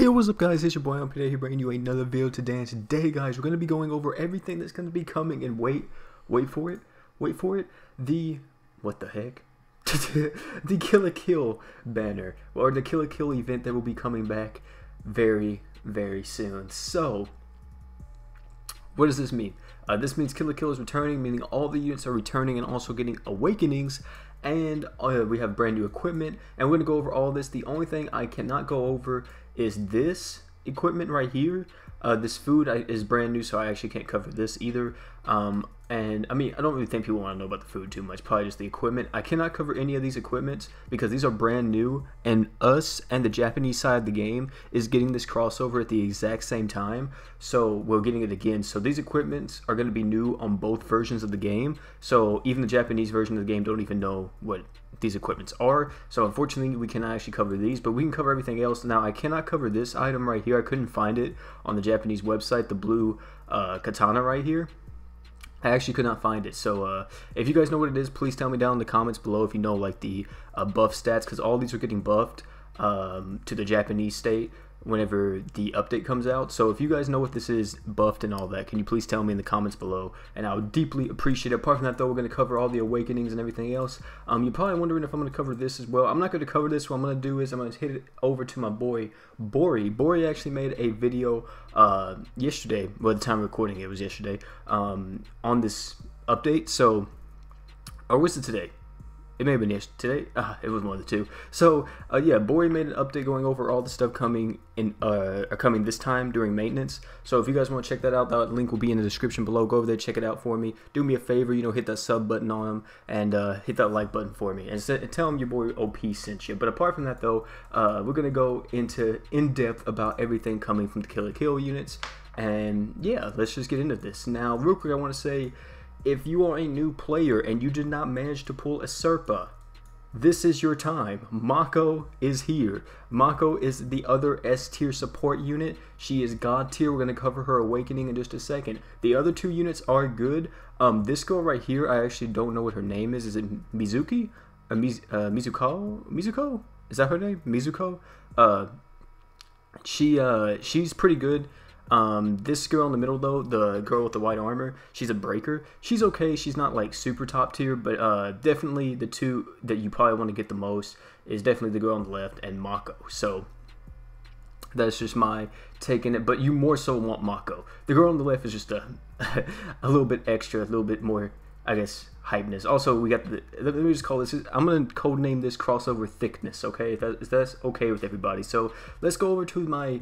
Hey, what's up guys, it's your boy Untitled here bringing you another video today, and today guys we're going to be going over everything that's going to be coming, and wait for it, what the heck, the KLK banner, or the KLK event that will be coming back very soon. So what does this mean? This means KLK is returning, meaning all the units are returning and also getting awakenings, and we have brand new equipment, and we're going to go over all this. The only thing I cannot go over is this equipment right here. This food is brand new, so I actually can't cover this either. And I mean, I don't really think people want to know about the food too much, probably just the equipment. I cannot cover any of these equipments because these are brand new, and us and the Japanese side of the game is getting this crossover at the exact same time, so we're getting it again. So these equipments are going to be new on both versions of the game, so even the Japanese version of the game don't even know what these equipments are. So unfortunately we cannot actually cover these, but we can cover everything else. Now I cannot cover this item right here. I couldn't find it on the Japanese website, the blue katana right here. I actually could not find it, so if you guys know what it is, please tell me down in the comments below if you know like the buff stats, because all these are getting buffed to the Japanese state whenever the update comes out. So if you guys know what this is buffed and all that, can you please tell me in the comments below, and I would deeply appreciate it. Apart from that though, we're going to cover all the awakenings and everything else. You're probably wondering if I'm going to cover this as well. I'm not going to cover this. What I'm going to do is I'm going to hit it over to my boy Bori. Bori actually made a video yesterday, well, the time of recording it was yesterday, on this update. So, or was it today? It may have been yesterday. It was one of the two. So yeah, Bori made an update going over all the stuff coming in, coming this time during maintenance. So if you guys want to check that out, that link will be in the description below. Go over there, check it out for me. Do me a favor, you know, hit that sub button on them, and hit that like button for me, and tell them your boy OP sent you. But apart from that though, we're gonna go into in depth about everything coming from the KLK units, and yeah, let's just get into this. Now, real quick, I want to say, if you are a new player and you did not manage to pull a Serpa, this is your time. Mako is here. Mako is the other S tier support unit. She is God tier. We're going to cover her awakening in just a second. The other two units are good. This girl right here, I actually don't know what her name is. Is it Mizuki? Mizuko? Mizuko? Is that her name? Mizuko? She's pretty good. This girl in the middle though, the girl with the white armor, she's a breaker. She's okay. She's not like super top tier, but definitely the two that you probably want to get the most is definitely the girl on the left and Mako. So that's just my take in it, but you more so want Mako. The girl on the left is just a little bit extra, a little bit more, I guess, hypeness. Also, we got the, let me just call this, I'm going to code name this crossover thickness, okay, if that's okay with everybody. So let's go over to my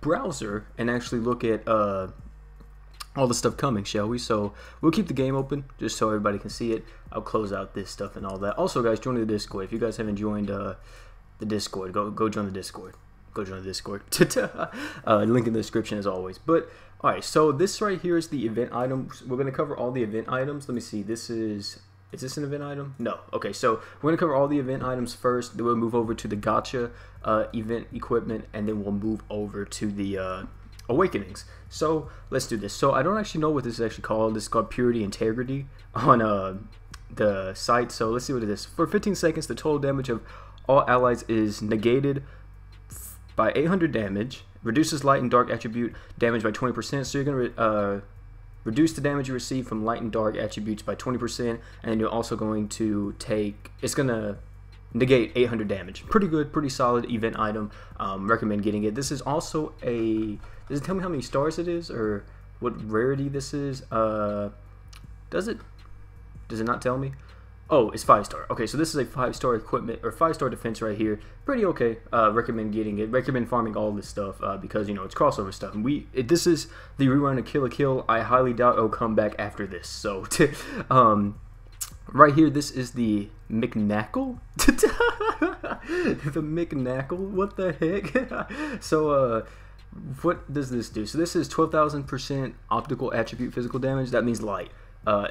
browser and actually look at all the stuff coming, shall we? So we'll keep the game open just so everybody can see it. I'll close out this stuff and all that. Also guys, join the Discord. If you guys haven't joined the Discord, go join the Discord. Go join the Discord. Link in the description as always. But alright, so this right here is the event items. We're going to cover all the event items. Let me see. Is this an event item? No. Okay, so we're going to cover all the event items first. Then we'll move over to the gacha event equipment, and then we'll move over to the awakenings. So let's do this. So I don't actually know what this is actually called. This is called Purity Integrity on the site. So let's see what it is. For 15 seconds, the total damage of all allies is negated by 800 damage. Reduces light and dark attribute damage by 20%. So you're going to reduce the damage you receive from light and dark attributes by 20%, and you're also going to take, it's going to negate 800 damage. Pretty good, pretty solid event item. Recommend getting it. This is also a, does it tell me how many stars it is or what rarity this is? Does it not tell me? Oh, it's 5-star. Okay, so this is a 5-star equipment, or 5-star defense right here. Pretty okay. Recommend getting it. Recommend farming all this stuff because, you know, it's crossover stuff. And this is the rerun of KLK. I highly doubt it'll come back after this. So, right here, this is the McNackle. The McNackle. What the heck? So, what does this do? So this is 12,000% optical attribute physical damage. That means light.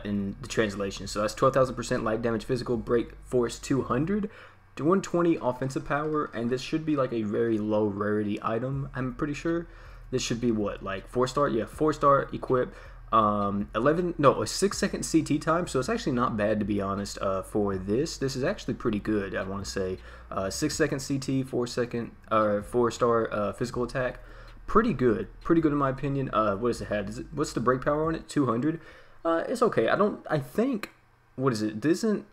In the translation, so that's 12,000% light damage physical, break force 200 to 120 offensive power, and this should be like a very low rarity item. I'm pretty sure this should be what, like 4-star? Yeah, 4-star equip. a 6-second CT time, so it's actually not bad, to be honest. For this is actually pretty good, I want to say. 6-second CT, 4-star physical attack, pretty good in my opinion. What does it have? What's the break power on it? 200. It's okay. I think, what is it? Isn't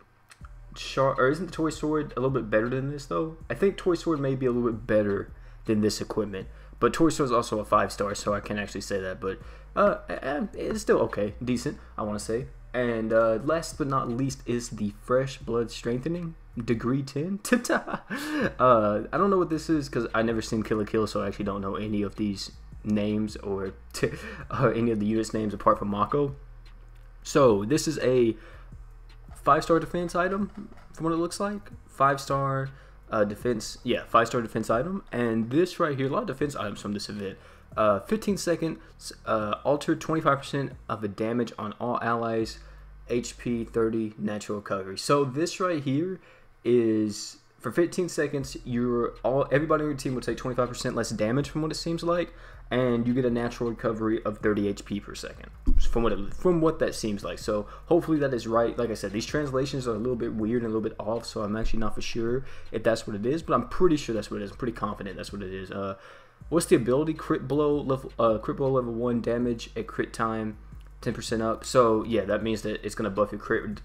the Toy Sword a little bit better than this though? I think Toy Sword may be a little bit better than this equipment, but Toy Sword is also a 5-star, so I can't actually say that. But it's still okay, decent, I want to say. And last but not least is the Fresh Blood Strengthening, degree 10. I don't know what this is because I never seen Kill la Kill, so I actually don't know any of these names or any of the units names apart from Mako. So this is a 5-star defense item from what it looks like. 5-star defense, yeah, 5-star defense item. And this right here, a lot of defense items from this event. 15 seconds, altered 25% of the damage on all allies, HP 30, natural recovery. So this right here is, for 15 seconds, everybody on your team will take 25% less damage from what it seems like, and you get a natural recovery of 30 HP per second from what that seems like. So hopefully that is right. Like I said, these translations are a little bit weird and a little bit off, so I'm actually not for sure if that's what it is, but I'm pretty sure that's what it is. I'm pretty confident that's what it is. What's the ability? Crit blow level 1 damage at crit time 10% up. So yeah, that means that it's gonna buff your crit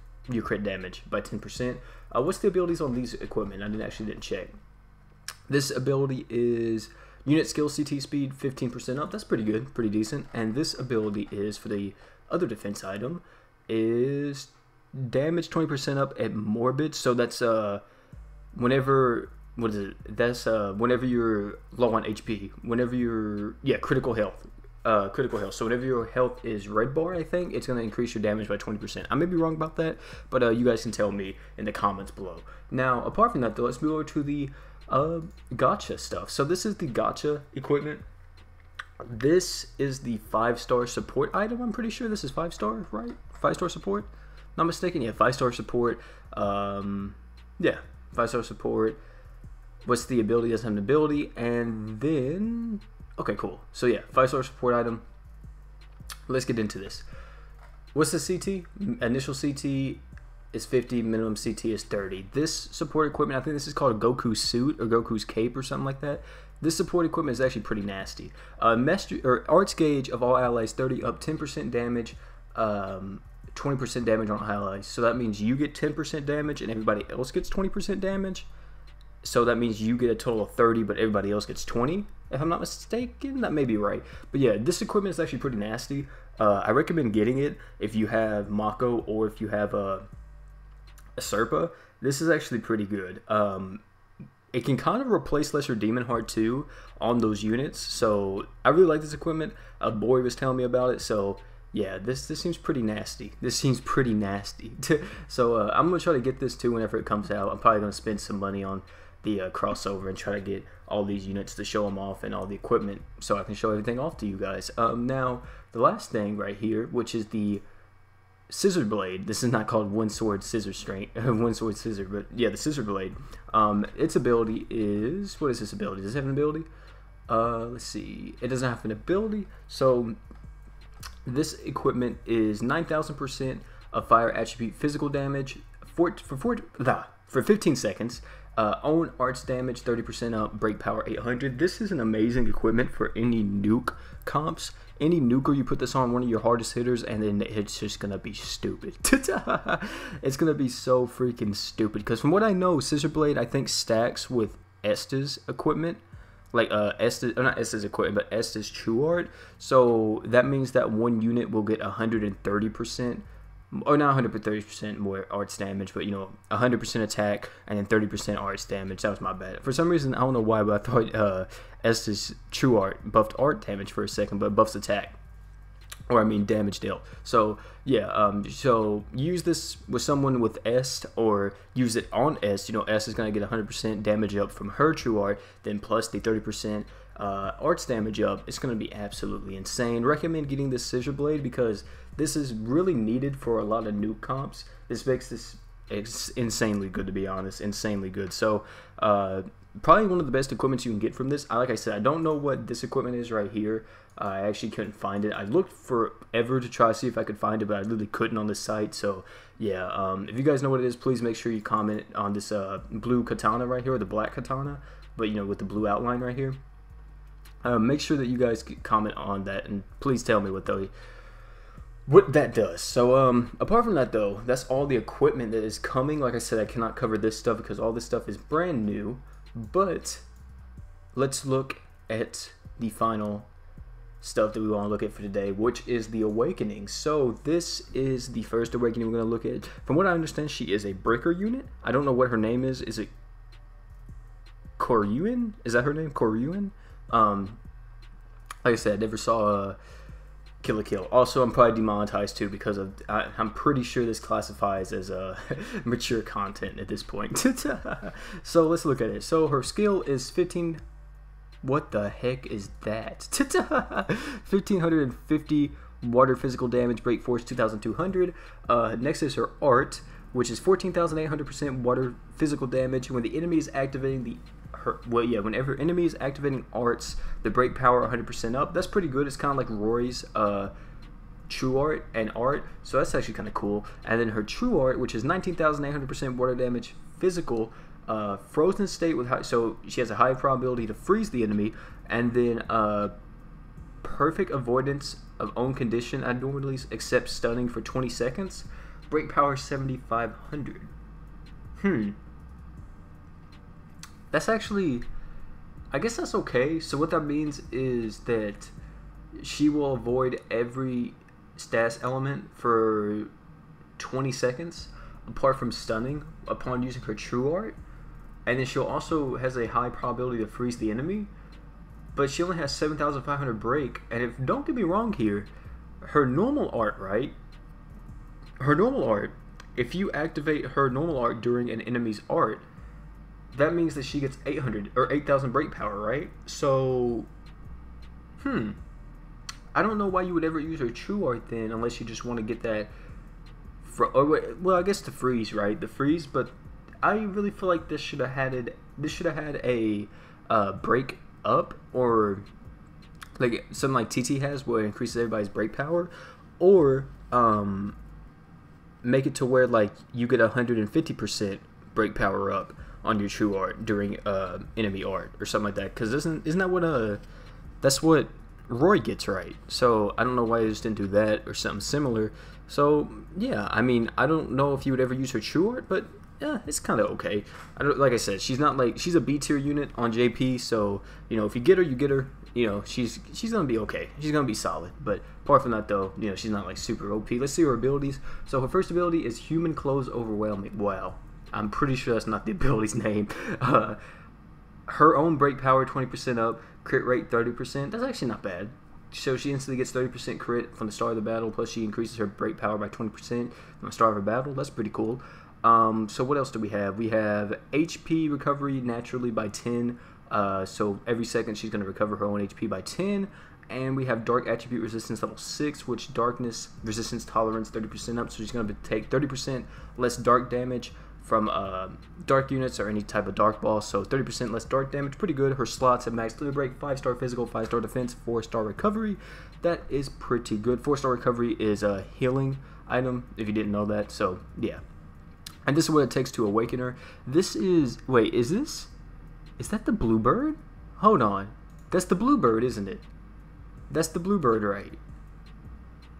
damage by 10%. What's the abilities on these equipment? I didn't check. This ability is unit skill CT speed 15% up. That's pretty good, pretty decent. And this ability is, for the other defense item, is damage 20% up at morbid. So that's whenever, what is it? That's whenever you're low on HP, whenever you're, yeah, critical health. So whenever your health is red bar, I think it's going to increase your damage by 20%. I may be wrong about that, but you guys can tell me in the comments below. Now, apart from that though, let's move over to the gacha stuff. So this is the gacha equipment. This is the 5-star support item. I'm pretty sure this is 5-star, right? 5-star support, not mistaken. Yeah, 5-star support. Yeah, 5-star support. What's the ability? Doesn't have an ability. And then, okay, cool. So yeah, 5-star support item. Let's get into this. What's the CT? Initial CT is 50, minimum CT is 30. This support equipment, I think this is called Goku's suit or Goku's cape or something like that. This support equipment is actually pretty nasty. Arts gauge of all allies 30 up, 10% damage, 20% damage on allies. So that means you get 10% damage and everybody else gets 20% damage. So that means you get a total of 30, but everybody else gets 20. If I'm not mistaken, that may be right. But yeah, this equipment is actually pretty nasty. I recommend getting it if you have Mako or if you have a Serpa. This is actually pretty good. It can kind of replace Lesser Demon Heart 2 on those units. So I really like this equipment. A boy was telling me about it. So yeah, this seems pretty nasty. This seems pretty nasty. So I'm going to try to get this too whenever it comes out. I'm probably going to spend some money on the crossover and try to get all these units to show them off and all the equipment so I can show everything off to you guys. Now, the last thing right here, which is the Scissor Blade. This is not called One Sword Scissor but yeah, the Scissor Blade. Its ability is, what is this ability? Does it have an ability? Let's see. It doesn't have an ability. So this equipment is 9,000% of fire attribute physical damage for 15 seconds. Own arts damage 30% up, break power 800. This is an amazing equipment for any nuke comps. Any nuker, you put this on one of your hardest hitters and then it's just gonna be stupid. It's gonna be so freaking stupid because from what I know, Scissor Blade I think stacks with Esta's equipment, like not Esta's equipment but Esta's True Art. So that means that one unit will get 130%, or not 130% more arts damage, but you know, 100% attack and then 30% arts damage. That was my bad. For some reason, I don't know why, but I thought Esta's True Art buffed art damage for a second, but buffs attack, or I mean damage dealt. So yeah, so use this with someone with Est, or use it on Est. You know, Est is gonna get 100% damage up from her True Art, then plus the 30% arts damage up. It's gonna be absolutely insane. Recommend getting this Scissor Blade because this is really needed for a lot of nuke comps. This makes this insanely good, to be honest, insanely good. So probably one of the best equipments you can get from this. Like I said, I don't know what this equipment is right here. I actually couldn't find it. I looked forever to try to see if I could find it, but I literally couldn't on the site. So yeah, if you guys know what it is, please make sure you comment on this blue katana right here, or the black katana, but you know, with the blue outline right here. Make sure that you guys comment on that, and please tell me what that does. So apart from that though, that's all the equipment that is coming. Like I said, I cannot cover this stuff because all this stuff is brand new, but let's look at the final stuff that we want to look at for today, which is the awakening. So this is the first awakening we're going to look at. From what I understand, she is a breaker unit. I don't know what her name is. Is it Koryuin? Is that her name? Koryuin? Like I said, I never saw Kill la Kill. Also, I'm probably demonetized too because of I'm pretty sure this classifies as mature content at this point. So let's look at it. So her skill is 15. What the heck is that? 1550 water physical damage, break force 2200. Next is her art, which is 14,800% water physical damage. When the enemy is activating whenever enemy is activating arts, the break power 100% up. That's pretty good. It's kind of like Rory's true art and art, so that's actually kind of cool. And then her true art, which is 19,800% water damage physical, frozen state with high, so she has a high probability to freeze the enemy, and then perfect avoidance of own condition abnormalities except stunning for 20 seconds. Break power 7,500. That's actually, I guess that's okay. So what that means is that she will avoid every status element for 20 seconds apart from stunning upon using her true art. And then she'll also has a high probability to freeze the enemy, but she only has 7,500 break. And if, don't get me wrong here, her normal art, right? Her normal art, if you activate her normal art during an enemy's art, that means that she gets 800 or 8,000 break power, right? So, I don't know why you would ever use her true art then, unless you just want to get that. Well, I guess the freeze, right? The freeze, but I really feel like this should have had a break up, or like something like TT has, where it increases everybody's break power, or make it to where like you get 150% break power up on your true art during enemy art or something like that. Because isn't that what that's what Roy gets, right? So I don't know why they just didn't do that or something similar. So yeah, I mean, I don't know if you would ever use her true art, but yeah, it's kind of okay. Like I said, she's not like, she's a B tier unit on JP, so you know, if you get her, you get her. You know, she's gonna be okay. She's gonna be solid. But apart from that, though, you know, she's not like super OP. Let's see her abilities. So her first ability is Human Clothes Overwhelming. Wow, I'm pretty sure that's not the ability's name. Her own break power 20% up, crit rate 30%. That's actually not bad. So she instantly gets 30% crit from the start of the battle, plus she increases her break power by 20% from the start of her battle. That's pretty cool. So what else do we have? We have HP recovery naturally by 10. So every second she's going to recover her own HP by 10. And we have dark attribute resistance level 6, which darkness resistance tolerance 30% up. So she's going to take 30% less dark damage from dark units or any type of dark ball. So 30% less dark damage, pretty good. Her slots have max limit break, 5-star physical, 5-star defense, 4-star recovery. That is pretty good. 4-star recovery is a healing item, if you didn't know that. So yeah. And this is what it takes to awaken her. This is, wait, is that the bluebird? Hold on. That's the bluebird, isn't it? That's the bluebird, right?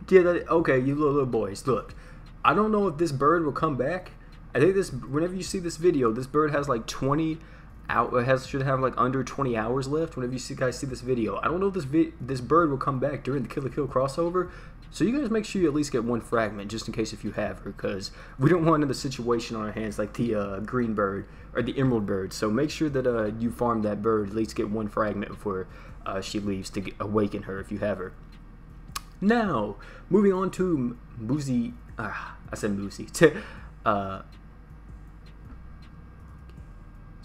Yeah, okay, you little boys, look. I don't know if this bird will come back. I think this, whenever you see this video, this bird has like 20 should have like under 20 hours left whenever you guys see this video. I don't know if this bird will come back during the Kill la Kill crossover. So you guys make sure you at least get one fragment, just in case if you have her, because we don't want another situation on our hands like the green bird or the emerald bird. So make sure that you farm that bird, at least get one fragment before she leaves to awaken her if you have her. Now, moving on to Muzi. I said Muzi.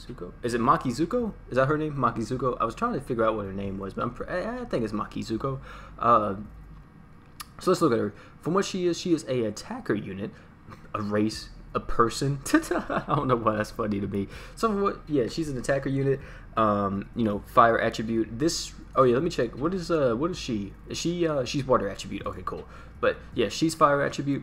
Zuko? Is it Maki Zuko? Is that her name? Maki Zuko? I was trying to figure out what her name was, but I think it's Maki Zuko. So let's look at her. From what she is a attacker unit, a race a person. I don't know why that's funny to me. So what? Yeah, she's an attacker unit. You know, fire attribute. This. Oh yeah, let me check. What is she? Is she she's water attribute. Okay, cool. But yeah, she's fire attribute.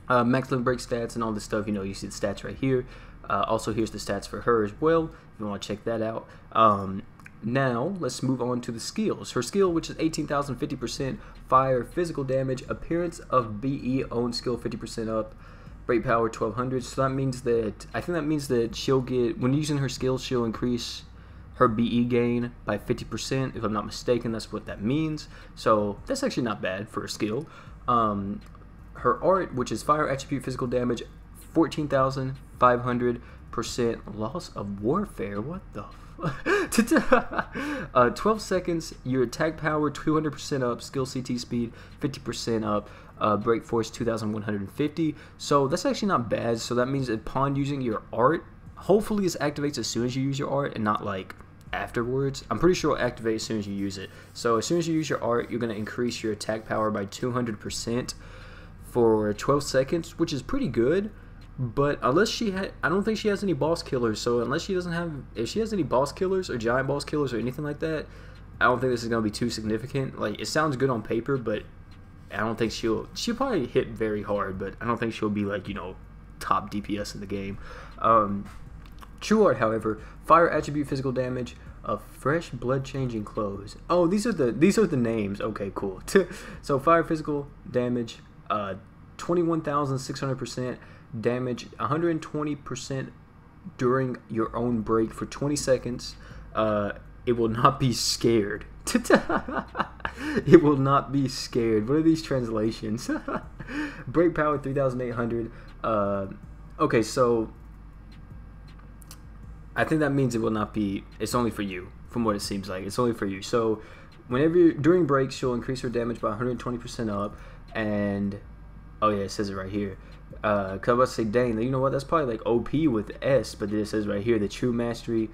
Maximum break stats and all this stuff. You know, you see the stats right here. Also, here's the stats for her as well. If you want to check that out. Now, let's move on to the skills. Her skill, which is 18,000, 50% fire, physical damage, appearance of BE, own skill 50% up, break power 1200. So that means that, I think that means that she'll get, when using her skills, she'll increase her BE gain by 50%. If I'm not mistaken, that's what that means. So that's actually not bad for a skill. Her art, which is fire attribute, physical damage, 14,500% loss of warfare. What the 12 seconds, your attack power 200% up, skill CT speed 50% up, break force 2150. So that's actually not bad. So that means upon using your art, hopefully this activates as soon as you use your art and not like afterwards. I'm pretty sure it'll activate as soon as you use it. So as soon as you use your art, you're going to increase your attack power by 200% for 12 seconds, which is pretty good. But unless she had, I don't think she has any boss killers. So unless she doesn't have, if she has any boss killers or giant boss killers or anything like that, I don't think this is gonna be too significant. Like, it sounds good on paper, but I don't think she'll probably hit very hard, but I don't think she'll be like, you know, top DPS in the game. True art, however, fire attribute, physical damage, of fresh blood changing clothes. Oh, these are the names. Okay, cool. So fire physical damage, 21,600%. damage, 120% during your own break for 20 seconds. It will not be scared. It will not be scared. What are these translations? Break power 3,800. Okay, so I think that means it will not be. It's only for you, from what it seems like. It's only for you. So whenever during breaks, she'll increase her damage by 120% up, and oh yeah, it says it right here. Cause I was about to say, dang, you know what? That's probably like OP with S, but then it says right here, the true mastery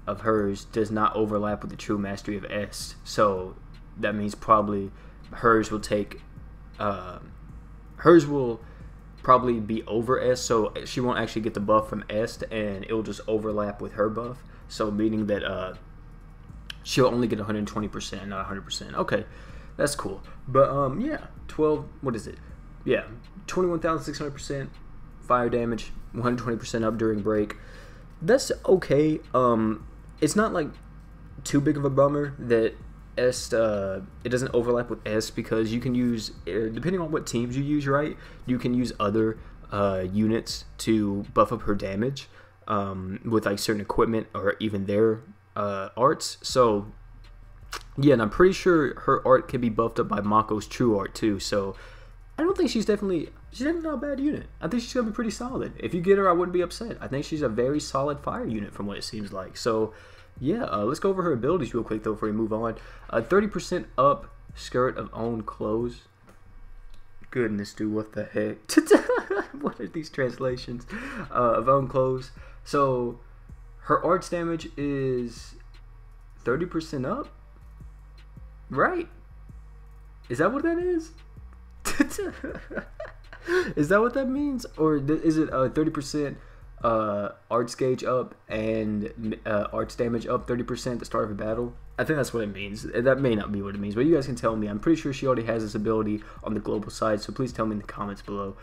of hers does not overlap with the true mastery of S. So that means probably hers will take, hers will probably be over S, so she won't actually get the buff from S, and it'll just overlap with her buff. So meaning that she'll only get 120%, not 100%. Okay, that's cool. But yeah, 12. What is it? Yeah, 21,600% fire damage, 120% up during break. That's okay. It's not like too big of a bummer that S it doesn't overlap with S, because you can use, depending on what teams you use, right, you can use other units to buff up her damage with like certain equipment or even their arts. So yeah, and I'm pretty sure her art can be buffed up by Mako's true art too. So I don't think she's definitely not a bad unit. I think she's gonna be pretty solid. If you get her, I wouldn't be upset. I think she's a very solid fire unit from what it seems like. So yeah, let's go over her abilities real quick though before we move on. 30% up skirt of own clothes. Goodness, dude, what the heck? What are these translations? Of own clothes. So her arts damage is 30% up, right? Is that what that is? Is that what that means, or is it 30% arts gauge up and arts damage up 30% at the start of a battle? I think that's what it means. That may not be what it means, but you guys can tell me. I'm pretty sure she already has this ability on the global side, so please tell me in the comments below.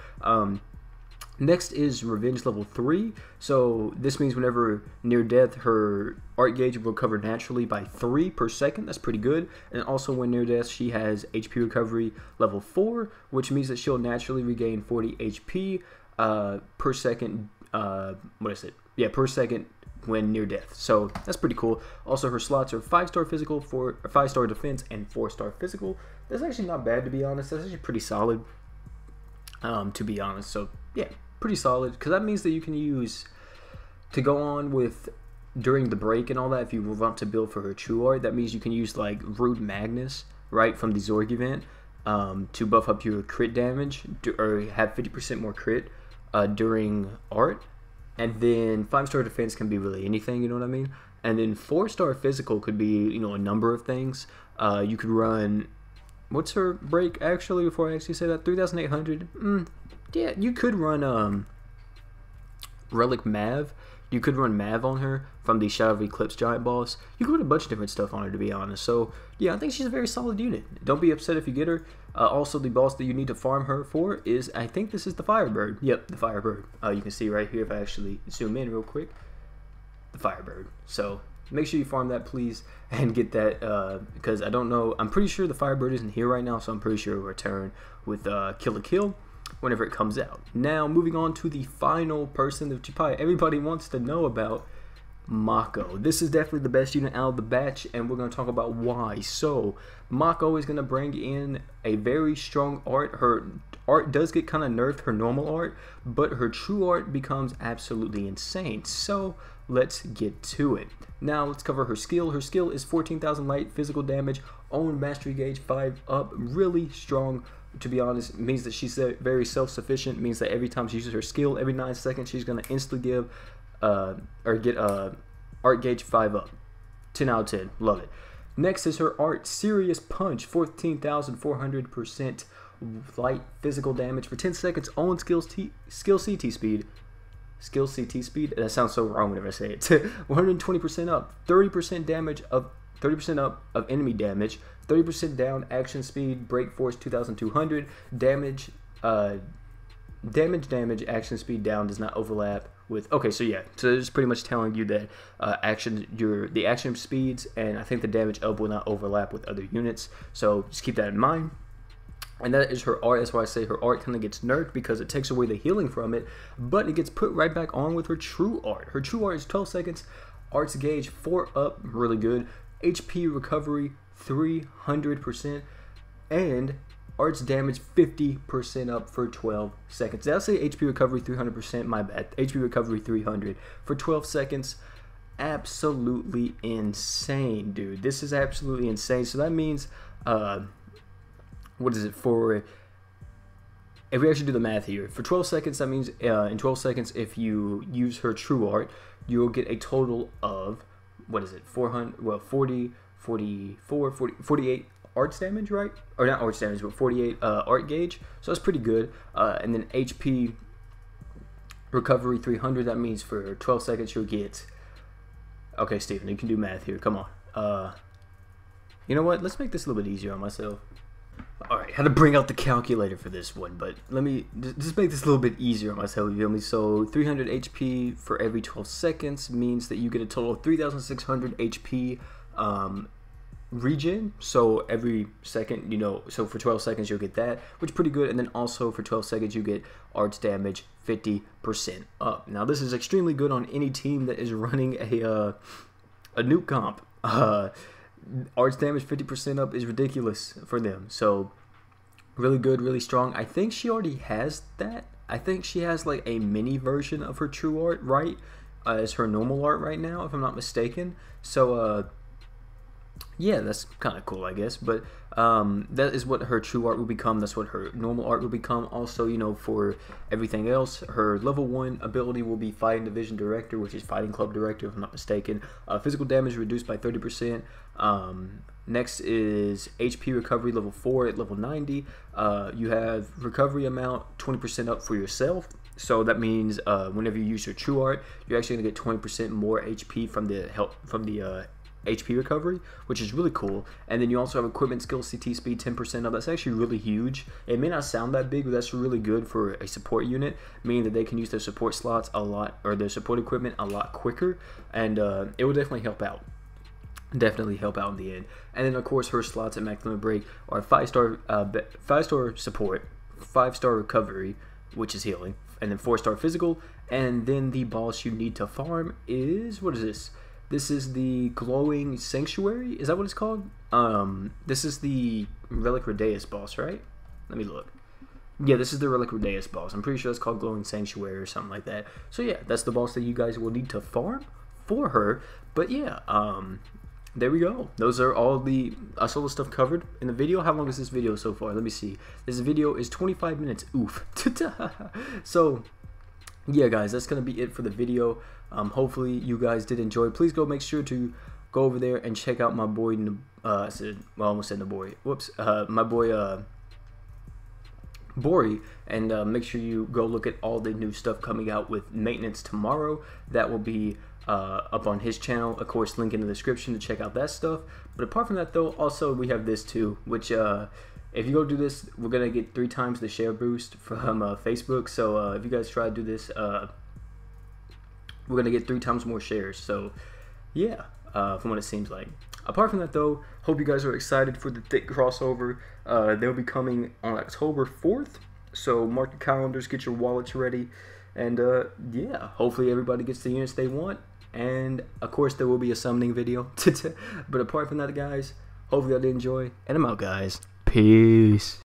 Next is Revenge level 3. So this means whenever near death, her art gauge will recover naturally by 3 per second. That's pretty good. And also when near death, she has HP recovery level 4, which means that she'll naturally regain 40 HP per second. What is it? Yeah, per second when near death. So that's pretty cool. Also, her slots are 5-star physical, 5-star defense, and 4-star physical. That's actually not bad, to be honest. That's actually pretty solid, to be honest. So yeah, pretty solid, because that means that you can use to go on with during the break and all that. If you want to build for her true art, that means you can use like Rude Magnus, right, from the Zorg event, to buff up your crit damage or have 50% more crit during art. And then 5-star defense can be really anything, you know what I mean? And then 4-star physical could be, you know, a number of things. You could run, what's her break actually, before I actually say that? 3,800. yeah, you could run Relic Mav. You could run Mav on her from the Shadow of Eclipse Giant Boss. You could run a bunch of different stuff on her, to be honest. So, yeah, I think she's a very solid unit. Don't be upset if you get her. Also, the boss that you need to farm her for is, I think this is the Firebird. Yep, the Firebird. You can see right here if I actually zoom in real quick. The Firebird. So, make sure you farm that, please, and get that, because I don't know. I'm pretty sure the Firebird isn't here right now, so I'm pretty sure it'll return with KLK whenever it comes out. Now, moving on to the final person that probably everybody wants to know about, Mako. This is definitely the best unit out of the batch, and we're going to talk about why. So, Mako is going to bring in a very strong art. Her art does get kind of nerfed, her normal art, but her true art becomes absolutely insane. So, let's get to it. Now, let's cover her skill. Her skill is 14,000 light, physical damage, own mastery gauge 5 up, really strong. To be honest, it means that she's very self-sufficient. Means that every time she uses her skill, every 9 seconds, she's going to instantly give or get art gauge 5 up. 10 out of 10. Love it. Next is her art, Serious Punch, 14,400% light physical damage for 10 seconds, own skill CT speed. Skill CT speed? That sounds so wrong whenever I say it. 120% up, 30% up of enemy damage, 30% down action speed, break force 2,200, damage, action speed down does not overlap with, okay, so yeah, so it's pretty much telling you that the action speeds and I think the damage up will not overlap with other units, so just keep that in mind. And that is her art. That's why I say her art kind of gets nerfed, because it takes away the healing from it, but it gets put right back on with her true art. Her true art is 12 seconds, arts gauge 4 up, really good, HP recovery 300%, and arts damage 50% up for 12 seconds. Did I say HP recovery 300%? My bad. HP recovery 300 for 12 seconds. Absolutely insane, dude. This is absolutely insane. So that means, what is it for? If we actually do the math here, for 12 seconds, that means in 12 seconds, if you use her true art, you'll get a total of, what is it, 400, well, 40, 44, 40, 48 arts damage, right? Or not arts damage, but 48 art gauge. So that's pretty good. And then HP recovery 300. That means for 12 seconds you'll get. Okay, Steven, you can do math here. Come on. You know what? Let's make this a little bit easier on myself. All right, had to bring out the calculator for this one, but let me just make this a little bit easier on myself. You feel me? So 300 HP for every 12 seconds means that you get a total of 3,600 HP. Regen, so every second, you know, so for 12 seconds you'll get that, which is pretty good. And then also for 12 seconds you get arts damage 50% up. Now this is extremely good on any team that is running a nuke comp. Arts damage 50% up is ridiculous for them, so really good, really strong. I think she already has that. I think she has like a mini version of her true art, right, as her normal art right now, if I'm not mistaken. So yeah, that's kind of cool, I guess. But that is what her true art will become. That's what her normal art will become. Also, you know, for everything else, her level 1 ability will be Fighting Division Director, which is Fighting Club Director, if I'm not mistaken. Physical damage reduced by 30%. Next is HP recovery level 4 at level 90. You have recovery amount 20% up for yourself. So that means whenever you use your true art, you're actually gonna get 20% more HP from the HP recovery, which is really cool. And then you also have equipment skill CT speed 10% up. That's actually really huge. It may not sound that big, but that's really good for a support unit, meaning that they can use their support slots a lot, or their support equipment a lot quicker, and it will definitely help out. Definitely help out in the end. And then of course her slots at max limit break are 5-star support, 5-star recovery, which is healing, and then 4-star physical. And then the boss you need to farm is, what is this? This is the Glowing Sanctuary. Is that what it's called? This is the Relic Rhodeus boss, right? Let me look. Yeah, this is the Relic Rhodeus boss. I'm pretty sure it's called Glowing Sanctuary or something like that. So yeah, that's the boss that you guys will need to farm for her. But yeah, there we go. Those are all the solo stuff covered in the video. How long is this video so far? Let me see. This video is 25 minutes. Oof. So yeah, guys, that's gonna be it for the video. Hopefully you guys did enjoy. Please go make sure to go over there and check out my boy. I almost said the boy. Whoops. My boy Bori, and make sure you go look at all the new stuff coming out with maintenance tomorrow. That will be up on his channel, of course, link in the description to check out that stuff. But apart from that though, also we have this too, which if you go do this, we're gonna get 3 times the share boost from Facebook. So if you guys try to do this, we're gonna get 3 times more shares. So yeah, from what it seems like. Apart from that though, hope you guys are excited for the thick crossover. They'll be coming on October 4th, so mark your calendars, get your wallets ready, and yeah, hopefully everybody gets the units they want. And of course there will be a summoning video. But apart from that guys, hopefully y'all did enjoy, and I'm out guys. Peace.